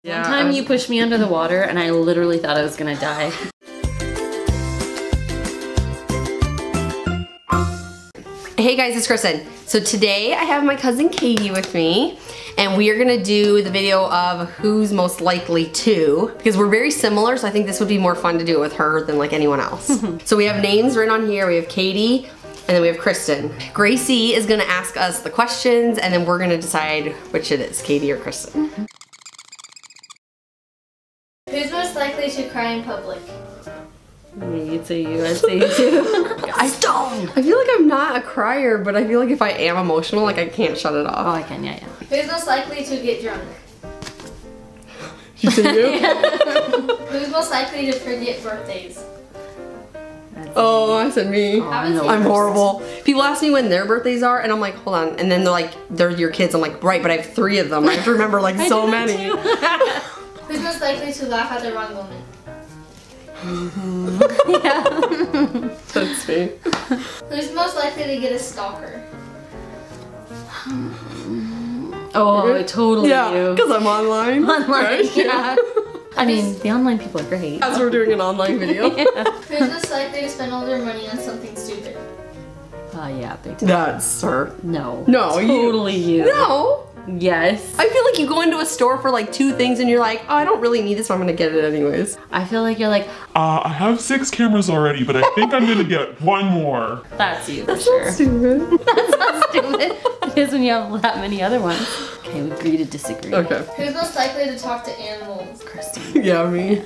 One time you pushed me under the water and I literally thought I was gonna die. Hey guys, it's Kristin. So today I have my cousin Katie with me and we are gonna do the video of who's most likely to, because we're very similar, so I think this would be more fun to do it with her than like anyone else. So we have names written on here. We have Katie and then we have Kristin. Gracie is gonna ask us the questions and then we're gonna decide which it is, Katie or Kristin. Who's most likely to cry in public? Yeah, you'd say you, I'd say you too. I feel like I'm not a crier, but I feel like if I am emotional, like I can't shut it off. Oh, I can, yeah. Who's most likely to get drunk? You say you? Who's most likely to forget birthdays? Oh, I said me. Oh, I'm horrible. People ask me when their birthdays are, and I'm like, hold on. And then they're like, they're your kids. I'm like, right, but I have 3 of them. I have to remember like so many. Who's most likely to laugh at the wrong moment? Yeah. That's me. Who's most likely to get a stalker? Oh, totally Yeah, you. because I'm online. Online, yeah. I mean, the online people are great. As we're doing an online video. Who's most likely to spend all their money on something stupid? Yeah, big time. That's her. No. No, totally you. No. Yes. I feel like you go into a store for like 2 things and you're like, oh, I don't really need this, but I'm gonna get it anyways. I feel like you're like, I have 6 cameras already, but I think I'm gonna get 1 more. that's you for sure. Stupid. That's not stupid. Because when you have that many other ones. Okay, we agree to disagree. Okay. Who's most likely to talk to animals? Kristin. Yeah, me.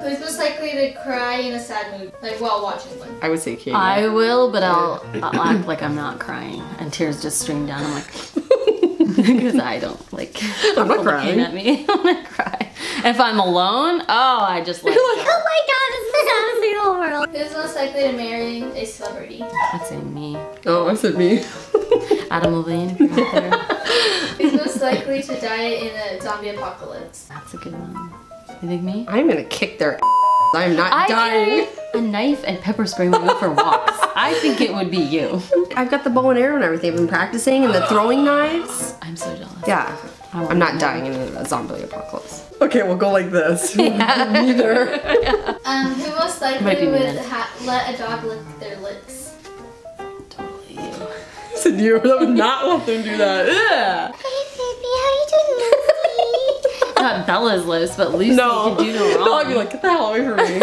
Who's most likely to cry in a sad mood, like while watching one? I would say Katie. I will, but I'll act like I'm not crying. And tears just stream down. I'm like, because I don't like I'm not people crying. looking at me. I'm gonna cry. If I'm alone, oh, I just like, Oh my god, it's the saddest thing in the world. Who's most likely to marry a celebrity? I'd say me. Oh, I said me. Adam Levine, if you're out there. Who's most likely to die in a zombie apocalypse? That's a good one. You think me? I'm gonna kick their I'm not dying. A knife and pepper spray when we go for walks. I think it would be you. I've got the bow and arrow and everything. I've been practicing and the throwing knives. I'm so jealous. Yeah. I I'm not want dying in a zombie apocalypse. Okay, we'll go like this. Yeah. Neither. Who most Might likely be would me let a dog lick their lips? Totally you. I said you. That would not let them do that. Yeah. Hey baby, how you doing? Not Bella's lips, but Lucy could do no wrong. No, I'd be like, get the hell away from me.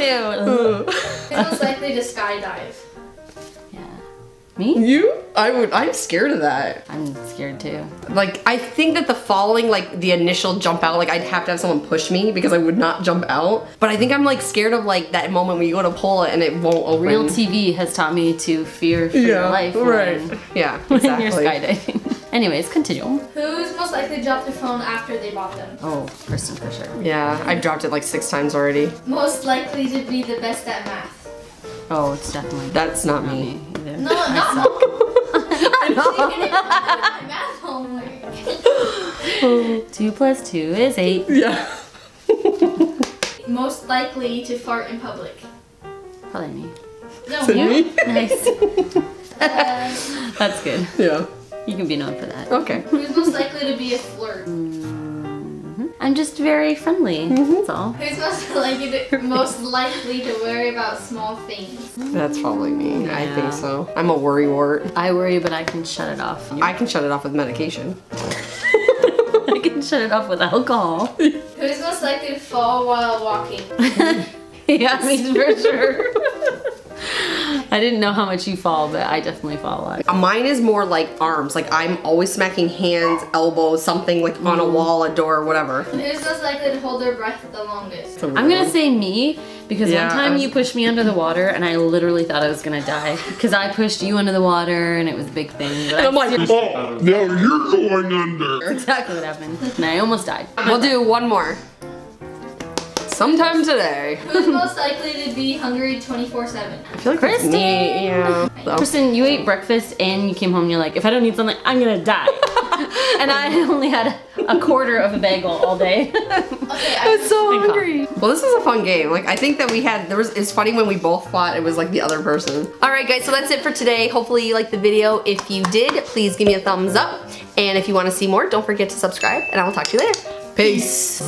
Ew. Who's most likely to skydive? Yeah. Me? You? I'm scared of that. I'm scared too. Like, I think that the falling, like the initial jump out, like I'd have to have someone push me because I would not jump out. But I think I'm like scared of like that moment when you go to pull it and it won't open. Real TV has taught me to fear for your life right. Yeah, when exactly. you're skydiving. Anyways, continue. Who's most likely to drop their phone after they bought them? Oh, Kristin for sure. Yeah, I've dropped it like 6 times already. Most likely to be the best at math? Oh, it's definitely That's not not me. me either. No, not suck. math homework. 2 + 2 is 8. Yeah. Most likely to fart in public? Probably me. No, Said you? me? Nice. Uh, That's good. Yeah. You can be known for that. Okay. who's most likely to be a flirt? I'm just very friendly. That's all. Who's most likely to worry about small things? That's probably me. I Yeah. think so. I'm a worrywart. I worry, but I can shut it off. I can shut it off with medication. I can shut it off with alcohol. Who's most likely to fall while walking? Yeah, me for sure. I didn't know how much you fall, but I definitely fall a lot. Mine is more like arms. Like I'm always smacking hands, elbows, something like on a wall, a door, whatever. Who's most likely to hold their breath the longest? I'm gonna say me, because Yeah, one time you pushed me under the water and I literally thought I was gonna die. Because I pushed you under the water and it was a big thing. But And I'm like, Oh, now you're going under. that's exactly what happened. And I almost died. we'll do one more. Sometime today. Who's most likely to be hungry 24/7? I feel like it's Kristin! me. Yeah. Kristin, you ate breakfast and you came home and you're like, if I don't eat something, I'm gonna die. And I only had a quarter of a bagel all day. Okay, I was so hungry. Well, this was a fun game. Like, I think that we had, it's funny when we both thought it was like the other person. All right, guys, so that's it for today. Hopefully you liked the video. If you did, please give me a thumbs up. And if you want to see more, don't forget to subscribe, and I will talk to you later. Peace.